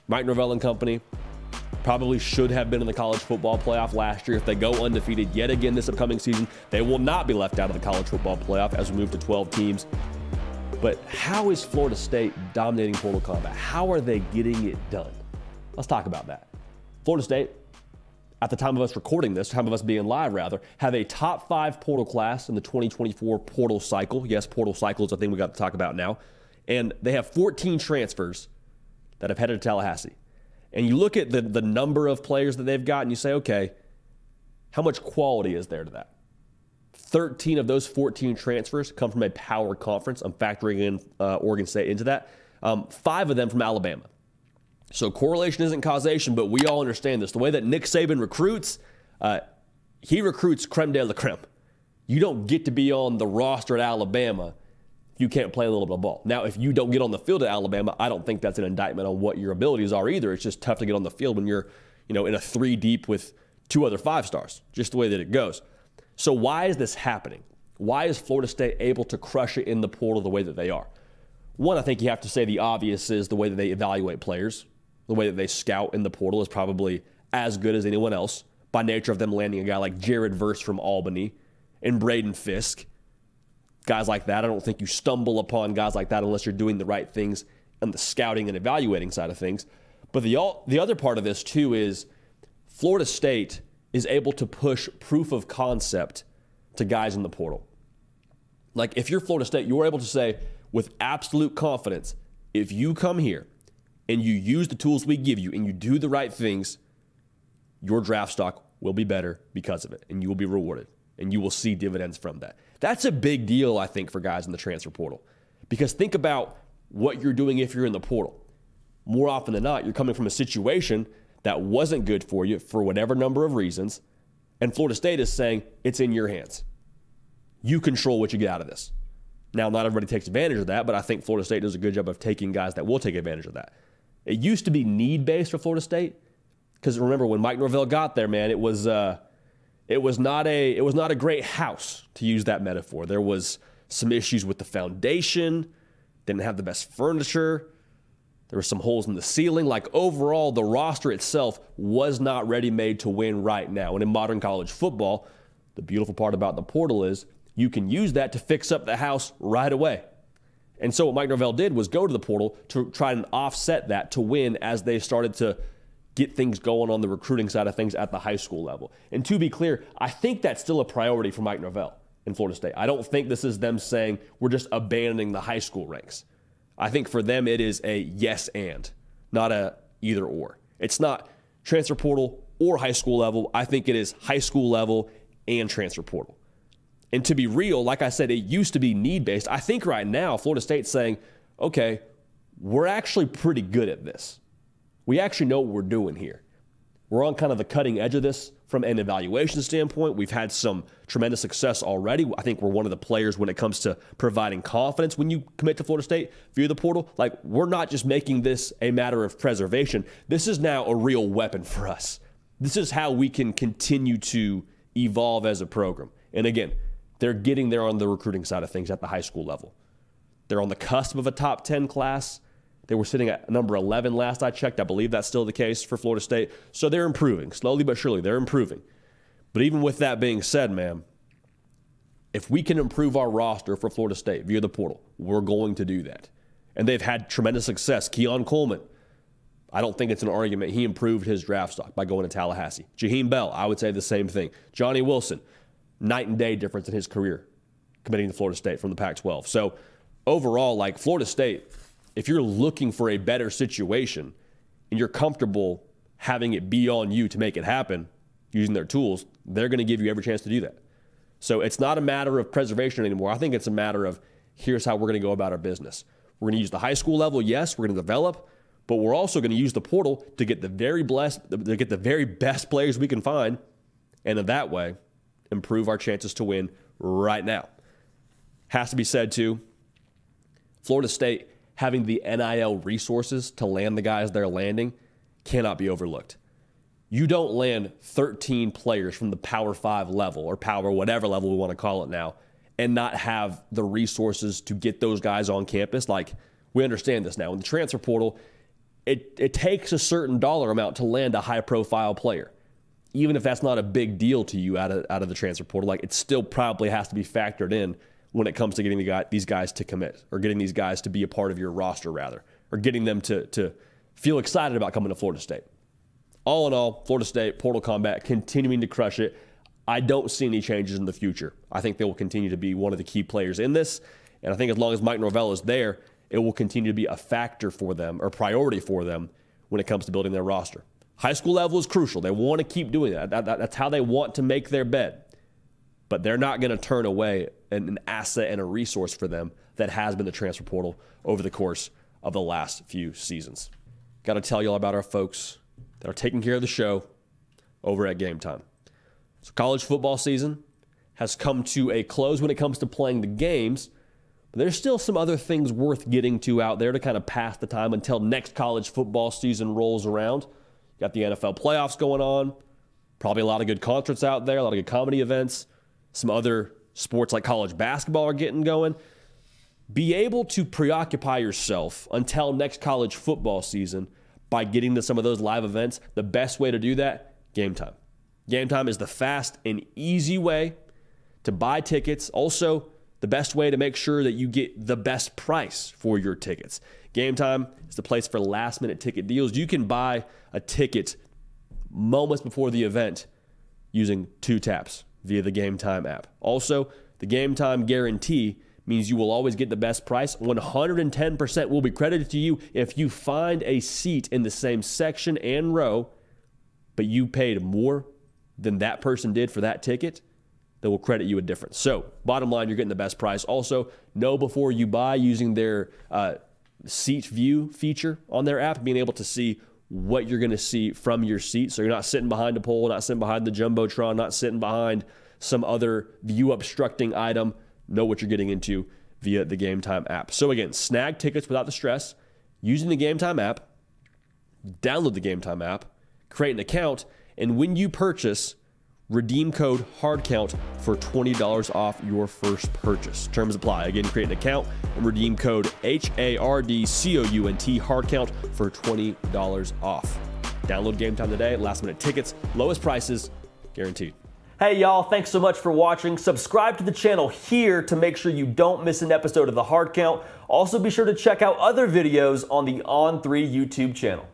Mike Norvell and company probably should have been in the college football playoff last year. If they go undefeated yet again this upcoming season, they will not be left out of the college football playoff as we move to 12 teams. But how is Florida State dominating portal combat? How are they getting it done? Let's talk about that. Florida State, at the time of us recording this, time of us being live rather, have a top 5 portal class in the 2024 portal cycle. Yes, portal cycle is a thing we got to talk about now. And they have 14 transfers that have headed to Tallahassee. And you look at the number of players that they've got and you say, okay, how much quality is there to that? 13 of those 14 transfers come from a power conference. I'm factoring in Oregon State into that. 5 of them from Alabama. So correlation isn't causation, but we all understand this. The way that Nick Saban recruits, he recruits creme de la creme. You don't get to be on the roster at Alabama if you can't play a little bit of ball. Now, if you don't get on the field at Alabama, I don't think that's an indictment on what your abilities are either. It's just tough to get on the field when you're, in a 3 deep with 2 other 5 stars, just the way that it goes. So why is this happening? Why is Florida State able to crush it in the portal the way that they are? One, I think you have to say the obvious is the way that they evaluate players. The way that they scout in the portal is probably as good as anyone else by nature of them landing a guy like Jared Verse from Albany and Braden Fisk. Guys like that, I don't think you stumble upon guys like that unless you're doing the right things on the scouting and evaluating side of things. But the other part of this, too, is Florida State is able to push proof of concept to guys in the portal. Like, if you're Florida State, you're able to say with absolute confidence, if you come here and you use the tools we give you and you do the right things, your draft stock will be better because of it, and you will be rewarded, and you will see dividends from that. That's a big deal, I think, for guys in the transfer portal. Because think about what you're doing if you're in the portal. More often than not, you're coming from a situation that wasn't good for you for whatever number of reasons, and Florida State is saying, it's in your hands. You control what you get out of this. Now, not everybody takes advantage of that, but I think Florida State does a good job of taking guys that will take advantage of that. It used to be need-based for Florida State, because remember, when Mike Norvell got there, man, it was not a great house, to use that metaphor. There was some issues with the foundation, didn't have the best furniture, there were some holes in the ceiling. Like, overall, the roster itself was not ready-made to win right now. And in modern college football, the beautiful part about the portal is you can use that to fix up the house right away. And so what Mike Norvell did was go to the portal to try and offset that to win as they started to get things going on the recruiting side of things at the high school level. And to be clear, I think that's still a priority for Mike Norvell in Florida State. I don't think this is them saying we're just abandoning the high school ranks. I think for them it is a yes and, not a either or. It's not transfer portal or high school level. I think it is high school level and transfer portal. And to be real, like I said, it used to be need-based. I think right now Florida State's saying, okay, we're actually pretty good at this. We actually know what we're doing here. We're on kind of the cutting edge of this from an evaluation standpoint. We've had some tremendous success already. I think we're one of the players when it comes to providing confidence when you commit to Florida State via the portal. Like, we're not just making this a matter of preservation. This is now a real weapon for us. This is how we can continue to evolve as a program. And again, they're getting there on the recruiting side of things at the high school level. They're on the cusp of a top 10 class. They were sitting at number 11 last I checked. I believe that's still the case for Florida State. So they're improving. Slowly but surely, they're improving. But even with that being said, man, if we can improve our roster for Florida State via the portal, we're going to do that. And they've had tremendous success. Keon Coleman, I don't think it's an argument. He improved his draft stock by going to Tallahassee. Jaheim Bell, I would say the same thing. Johnny Wilson, night and day difference in his career committing to Florida State from the Pac-12. So overall, like, Florida State, if you're looking for a better situation and you're comfortable having it be on you to make it happen using their tools, they're going to give you every chance to do that. So it's not a matter of preservation anymore. I think it's a matter of here's how we're going to go about our business. We're going to use the high school level, yes, we're going to develop, but we're also going to use the portal to get the very best players we can find, and in that way, improve our chances to win right now. Has to be said, too, Florida State having the NIL resources to land the guys they're landing cannot be overlooked. You don't land 13 players from the Power 5 level or Power whatever level we want to call it now and not have the resources to get those guys on campus. Like, we understand this now. In the transfer portal, it takes a certain dollar amount to land a high-profile player. Even if that's not a big deal to you out of the transfer portal, like, it still probably has to be factored in when it comes to getting these guys to commit, or getting these guys to be a part of your roster, rather, or getting them to feel excited about coming to Florida State. All in all, Florida State, Portal Combat, continuing to crush it. I don't see any changes in the future. I think they will continue to be one of the key players in this, and I think as long as Mike Norvell is there, it will continue to be a factor for them, or priority for them, when it comes to building their roster. High school level is crucial. They want to keep doing that. That's how they want to make their bed. But they're not going to turn away an asset and a resource for them that has been the transfer portal over the course of the last few seasons. Got to tell you all about our folks that are taking care of the show over at Game Time. So college football season has come to a close when it comes to playing the games, but there's still some other things worth getting to out there to kind of pass the time until next college football season rolls around. You got the NFL playoffs going on, probably a lot of good concerts out there, a lot of good comedy events. Some other sports like college basketball are getting going. Be able to preoccupy yourself until next college football season by getting to some of those live events. The best way to do that, Game Time. Game Time is the fast and easy way to buy tickets. Also, the best way to make sure that you get the best price for your tickets. Game Time is the place for last-minute ticket deals. You can buy a ticket moments before the event using 2 taps via the Game Time app. Also, the Game Time guarantee means you will always get the best price. 110% will be credited to you if you find a seat in the same section and row, but you paid more than that person did for that ticket. They will credit you a difference. So, bottom line, you're getting the best price. Also, know before you buy using their seat view feature on their app, being able to see what you're going to see from your seat. So you're not sitting behind a pole, not sitting behind the Jumbotron, not sitting behind some other view obstructing item. Know what you're getting into via the Game Time app. So again, snag tickets without the stress using the Game Time app. Download the Game Time app, create an account, and when you purchase, redeem code HARDCOUNT for $20 off your first purchase. Terms apply. Again, create an account and redeem code HARDCOUNT HARDCOUNT for $20 off. Download Game Time today. Last minute tickets, lowest prices, guaranteed. Hey y'all, thanks so much for watching. Subscribe to the channel here to make sure you don't miss an episode of the Hard Count. Also be sure to check out other videos on the On3 YouTube channel.